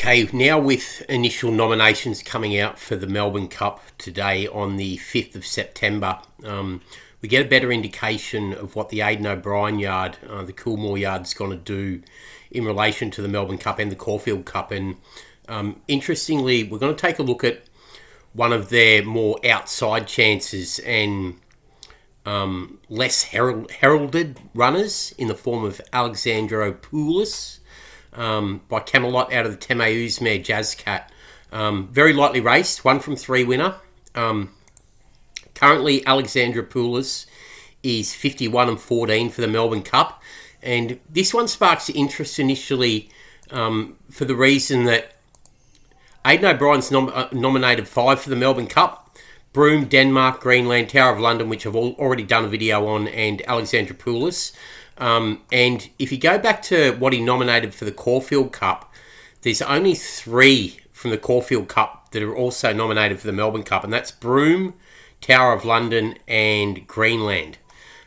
Okay, now with initial nominations coming out for the Melbourne Cup today on the 5th of September, we get a better indication of what the Aidan O'Brien yard, the Coolmore yard, is going to do in relation to the Melbourne Cup and the Caulfield Cup. And interestingly, we're going to take a look at one of their more outside chances and less heralded runners in the form of Alexandroupolis, by Camelot out of the Temeuz mare Jazzcat. Very lightly raced, 1 from 3 winner. Currently, Alexandroupolis is 51 and 14 for the Melbourne Cup. And this one sparks interest initially for the reason that Aidan O'Brien's nominated 5 for the Melbourne Cup. Broome, Denmark, Greenland, Tower of London, which I've already done a video on, and Alexandroupolis. And if you go back to what he nominated for the Caulfield Cup, there's only 3 from the Caulfield Cup that are also nominated for the Melbourne Cup, and that's Broome, Tower of London, and Greenland.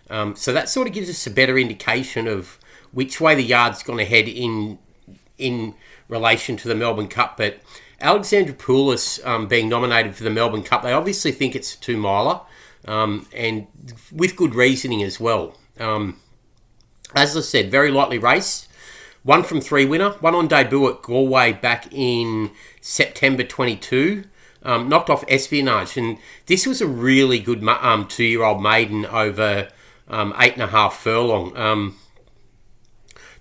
So that sort of gives us a better indication of which way the yard's going to head in relation to the Melbourne Cup. But Alexandroupolis being nominated for the Melbourne Cup, they obviously think it's a 2-miler, and with good reasoning as well. As I said, very lightly raced. 1 from 3 winner. Won on debut at Galway back in September 22. Knocked off Espionage. And this was a really good 2-year-old maiden over 8.5 furlong.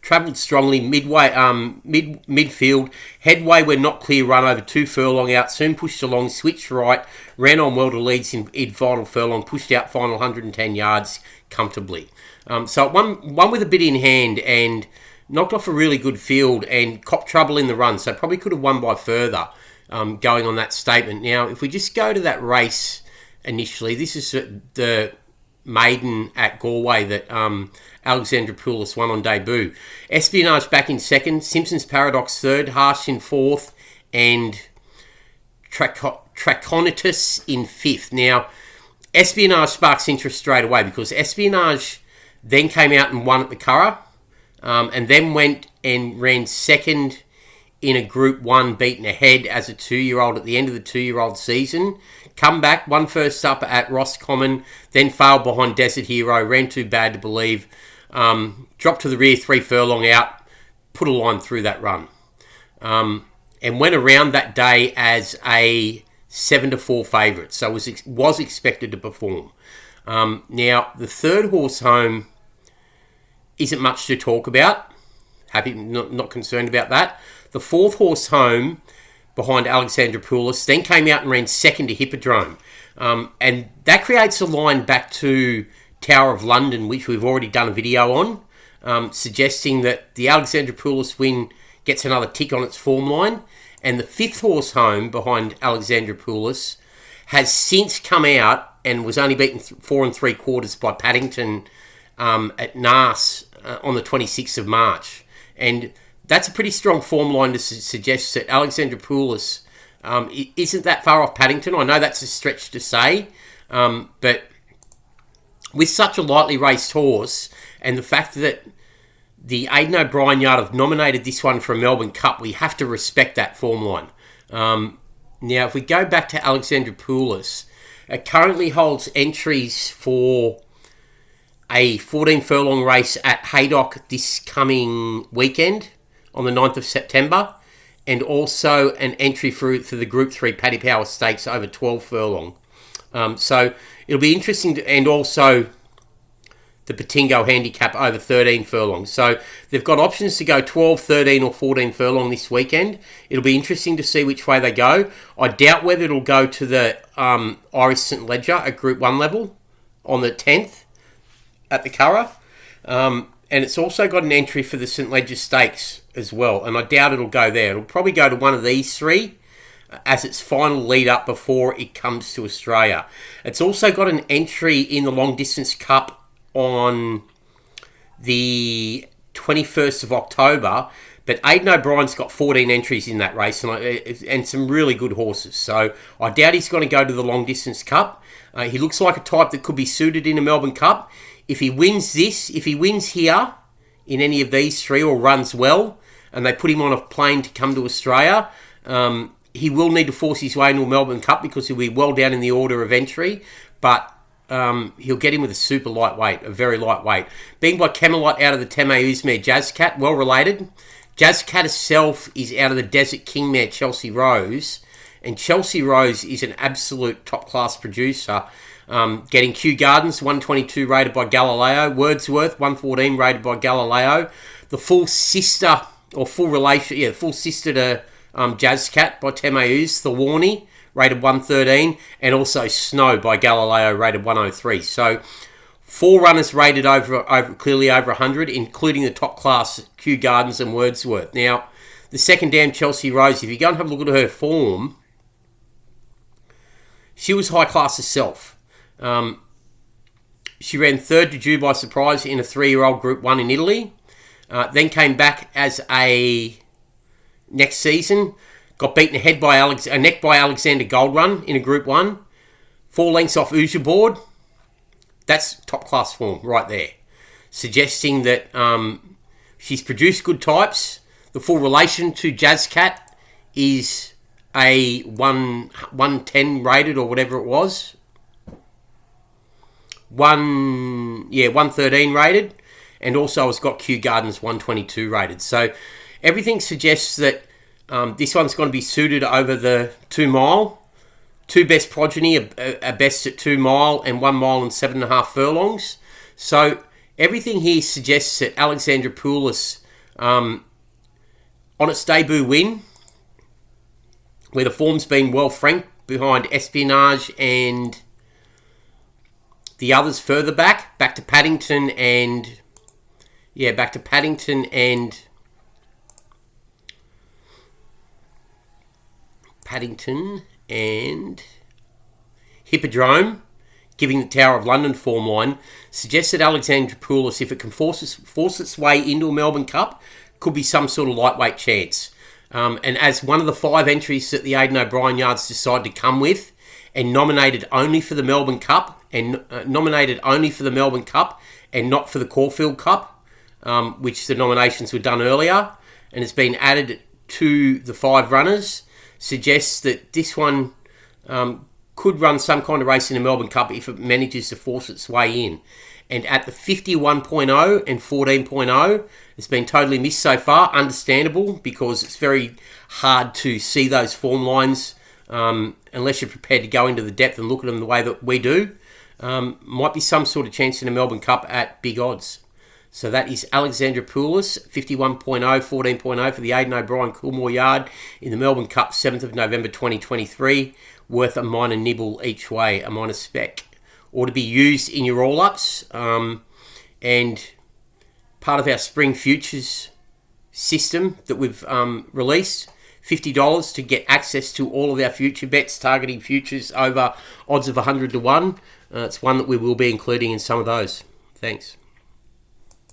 Travelled strongly midfield. Headway were not clear run over 2 furlong out. Soon pushed along, switched right. Ran on well to leads in final furlong. Pushed out final 110 yards comfortably. So one with a bit in hand and knocked off a really good field and copped trouble in the run. So probably could have won by further going on that statement. Now, if we just go to that race initially, this is the maiden at Galway that Alexandroupolis won on debut. Espionage back in 2nd, Simpson's Paradox 3rd, Harsh in 4th, and Trachonitis in 5th. Now, Espionage sparks interest straight away because Espionage then came out and won at the Curragh, and then went and ran 2nd in a Group 1 beaten ahead as a 2-year-old at the end of the 2-year-old season. Come back, won first up at Roscommon, then failed behind Desert Hero, ran too bad to believe, dropped to the rear 3 furlong out, put a line through that run, and went around that day as a 7-4 favourite, so was expected to perform. Now, the 3rd horse home isn't much to talk about. Not concerned about that. The 4th horse home behind Alexandroupolis then came out and ran 2nd to Hippodrome. And that creates a line back to Tower of London, which we've already done a video on, suggesting that the Alexandroupolis win gets another tick on its form line. And the 5th horse home behind Alexandroupolis has since come out and was only beaten 4 3/4 by Paddington at Naas on the 26th of March. And that's a pretty strong form line to suggest that Alexandroupolis isn't that far off Paddington. I know that's a stretch to say, but with such a lightly raced horse and the fact that the Aidan O'Brien yard have nominated this one for a Melbourne Cup, we have to respect that form line. Now, if we go back to Alexandroupolis, it currently holds entries for a 14 furlong race at Haydock this coming weekend on the 9th of September, and also an entry for the Group 3 Paddy Power Stakes over 12 furlong. So it'll be interesting, and also the Patingo Handicap over 13 furlongs. So they've got options to go 12, 13 or 14 furlong this weekend. It'll be interesting to see which way they go. I doubt whether it'll go to the Irish St Ledger at Group 1 level on the 10th at the Curragh. And it's also got an entry for the St Ledger Stakes as well. And I doubt it'll go there. It'll probably go to one of these 3 as its final lead up before it comes to Australia. It's also got an entry in the Long Distance Cup on the 21st of October, but Aidan O'Brien's got 14 entries in that race and some really good horses. So I doubt he's going to go to the Long Distance Cup. He looks like a type that could be suited in a Melbourne Cup. If he wins here in any of these 3 or runs well, and they put him on a plane to come to Australia. He will need to force his way into a Melbourne Cup because he'll be well down in the order of entry, but he'll get him with a super lightweight, a very lightweight. Being by Camelot out of the Tame Uzmare Jazzcat, well related. Jazzcat herself is out of the Desert King mare Chelsea Rose, and Chelsea Rose is an absolute top-class producer, getting Kew Gardens, 122 rated by Galileo, Wordsworth, 114 rated by Galileo, the full sister, or full relation, yeah, full sister to Jazzcat by Tame Uz, the Warney, rated 113, and also Snow by Galileo, rated 103. So 4 runners rated clearly over 100, including the top class Kew Gardens and Wordsworth. Now, the second dam, Chelsea Rose, if you go and have a look at her form, she was high class herself. She ran third to Due by Surprise in a 3-year-old Group 1 in Italy. Then came back as a next season. Got beaten ahead by a neck by Alexander Gold Run in a Group 1. 4 lengths off Uja Board. That's top class form right there. Suggesting that she's produced good types. The full relation to Jazzcat is a 110 rated or whatever it was. 113 rated. And also it's got Kew Gardens 122 rated. So everything suggests that this one's going to be suited over the 2 mile. 2 best progeny are best at 2 mile and 1 mile and 7.5 furlongs. So everything here suggests that Alexandroupolis, on its debut win, where the form's been well franked behind Espionage and the others further back to Paddington and Hippodrome, giving the Tower of London form line, suggests that Alexandroupolis, if it can force its way into a Melbourne Cup, could be some sort of lightweight chance. And as one of the 5 entries that the Aidan O'Brien yards decided to come with, and nominated only for the Melbourne Cup, and not for the Caulfield Cup, which the nominations were done earlier, and it's been added to the 5 runners, suggests that this one could run some kind of race in the Melbourne Cup if it manages to force its way in. And at the 51.0 and 14.0, it's been totally missed so far. Understandable, because it's very hard to see those form lines unless you're prepared to go into the depth and look at them the way that we do. Might be some sort of chance in the Melbourne Cup at big odds. So that is Alexandroupolis, 51.0, 14.0 for the Aidan O'Brien Coolmore Yard in the Melbourne Cup, 7th of November 2023, worth a minor nibble each way, a minor spec. Or to be used in your all-ups, and part of our Spring Futures system that we've released, $50 to get access to all of our future bets targeting futures over odds of 100 to 1. It's one that we will be including in some of those. Thanks.